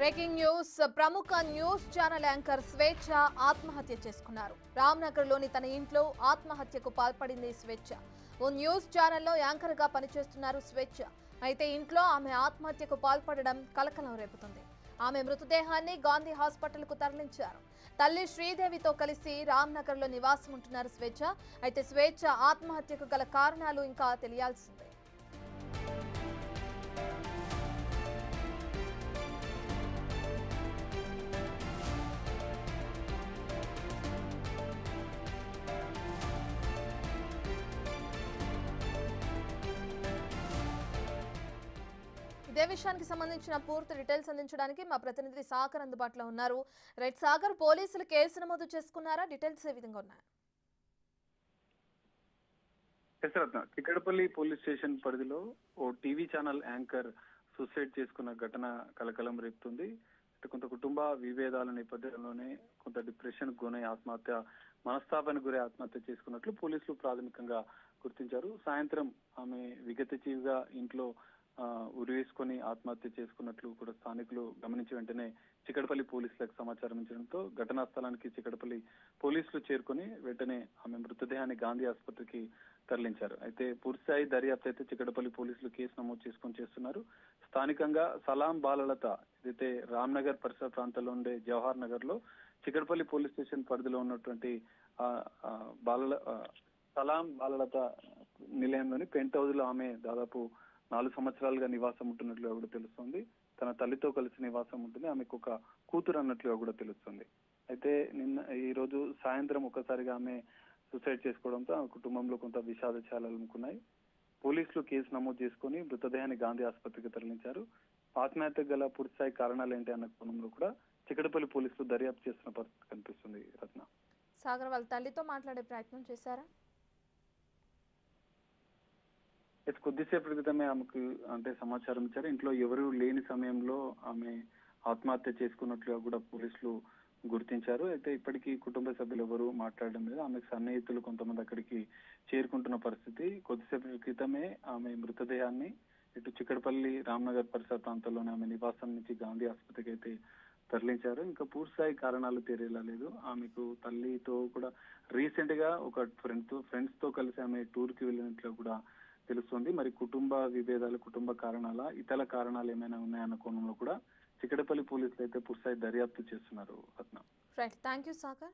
Breaking news ప్రముఖ news channel anchor స్వేచ్ఛ ఆత్మహత్య చేసుకున్నారు. రామ్నగర్లోని తన ఇంట్లో ఆత్మహత్యకు పాల్పడింది స్వేచ్ఛ. ఓ న్యూస్ ఛానల్లో యాంకర్ గా పనిచేస్తున్నారు స్వేచ్ఛ. అయితే ఇంట్లో ఆమె ఆత్మహత్యకు పాల్పడడం కలకలం రేపుతుంది. ఆమె మృతదేహాన్ని గాంధీ హాస్పిటల్ కు తరలించారు. తల్లి శ్రీదేవితో కలిసి రామ్నగర్లో నివాసం ఉంటున్నారు స్వేచ్ఛ. అయితే స్వేచ్ఛ ఆత్మహత్యకు గల కారణాలు ఇంకా తెలియాల్సిందే. ఇదే విషయానికి సంబంధించిన పూర్తి డీటెయిల్స్ అందించడానికి మా ప్రతినిధి సాగర్ అందుబాటులో ఉన్నారు. రైట్ సాగర్, పోలీసులు కేసు నమోదు చేసుకున్నారా? డీటెయిల్స్ ఏ విధంగా ఉన్నాయి? చిక్కడపల్లి పోలీస్ స్టేషన్ పరిధిలో ఓ టీవీ ఛానల్ యాంకర్ సూసైడ్ చేసుకున్న ఘటన కలకలం రేపుతుంది. కొంత కుటుంబ విభేదాల నేపథ్యంలోనే కొంత డిప్రెషన్ గురై ఆత్మహత్య, మనస్తాపానికి గురై ఆత్మహత్య చేసుకున్నట్లు పోలీసులు ప్రాథమికంగా గుర్తించారు. సాయంత్రం ఆమె విగత జీవిగా ఇంట్లో ఉరివేసుకొని ఆత్మహత్య చేసుకున్నట్లు కూడా స్థానికులు గమనించి వెంటనే చిక్కడపల్లి పోలీసులకు సమాచారం ఇచ్చడంతో ఘటనా స్థలానికి చిక్కడపల్లి పోలీసులు చేరుకొని వెంటనే ఆమె మృతదేహాన్ని గాంధీ ఆసుపత్రికి తరలించారు. అయితే పూర్తిస్థాయి దర్యాప్తు అయితే చిక్కడపల్లి పోలీసులు కేసు నమోదు చేసుకొని చేస్తున్నారు. స్థానికంగా సలాం బాలలత ఏదైతే రామ్నగర్ పరిసర ప్రాంతాల్లో ఉండే జవహర్ నగర్ లో చిక్కడపల్లి పోలీస్ స్టేషన్ పరిధిలో ఉన్నటువంటి సలాం బాలలత నిలయంలోని పెంట్ హౌస్ లో ఆమె దాదాపు 4 సంవత్సరాలుగా నివాసం ఉంటున్నట్లుగా కూడా తెలుస్తుంది. తన తల్లితో కలిసి నివాసం ఉంటుంది. ఆమెకు ఒక కూతురు అన్నట్లుగా కూడా తెలుస్తుంది. అయితే ఈ రోజు సాయంత్రం ఒక్కసారిగా ఆమె సూసైడ్ చేసుకోవడంతో ఆమె కుటుంబంలో కొంత విషాద ఛాయలు అలుముకున్నాయి. పోలీసులు కేసు నమోదు చేసుకుని మృతదేహాన్ని గాంధీ ఆసుపత్రికి తరలించారు. ఆత్మహత్యకు గల పూర్తిస్థాయి కారణాలు ఏంటి అన్న కోణంలో కూడా చిక్కడపల్లి పోలీసులు దర్యాప్తు చేస్తున్న పరిస్థితి కనిపిస్తుంది. రత్న, సాగర్ వాళ్ళ తల్లితో మాట్లాడే ప్రయత్నం చేశారా? కొద్దిసేపటి క్రితమే ఆమెకు సమాచారం ఇచ్చారు. ఇంట్లో ఎవరు లేని సమయంలో ఆమె ఆత్మహత్య చేసుకున్నట్లుగా కూడా పోలీసులు గుర్తించారు. అయితే ఇప్పటికీ కుటుంబ సభ్యులు ఎవరు మాట్లాడడం లేదు. ఆమెకు సన్నిహితులు కొంతమంది అక్కడికి చేరుకుంటున్న పరిస్థితి. కొద్దిసేపటి క్రితమే ఆమె మృతదేహాన్ని ఇటు చిక్కడపల్లి రామ్నగర్ పరిసర ప్రాంతాల్లోనే ఆమె నివాసం నుంచి గాంధీ ఆసుపత్రికి అయితే తరలించారు. ఇంకా పూర్తిస్థాయి కారణాలు తెలియలేదు. ఆమెకు తల్లితో కూడా రీసెంట్ గా ఒక ఫ్రెండ్స్ తో కలిసి ఆమె టూర్ కి వెళ్ళినట్లు కూడా తెలుస్తుంది. మరి కుటుంబ విభేదాలు, కుటుంబ కారణాల ఇతర కారణాలు ఏమైనా ఉన్నాయన్న కోణంలో కూడా చిక్కడపల్లి పోలీసులు అయితే పూర్తిస్థాయి దర్యాప్తు చేస్తున్నారు. రత్న, రైట్, థ్యాంక్ యూ సాగర్.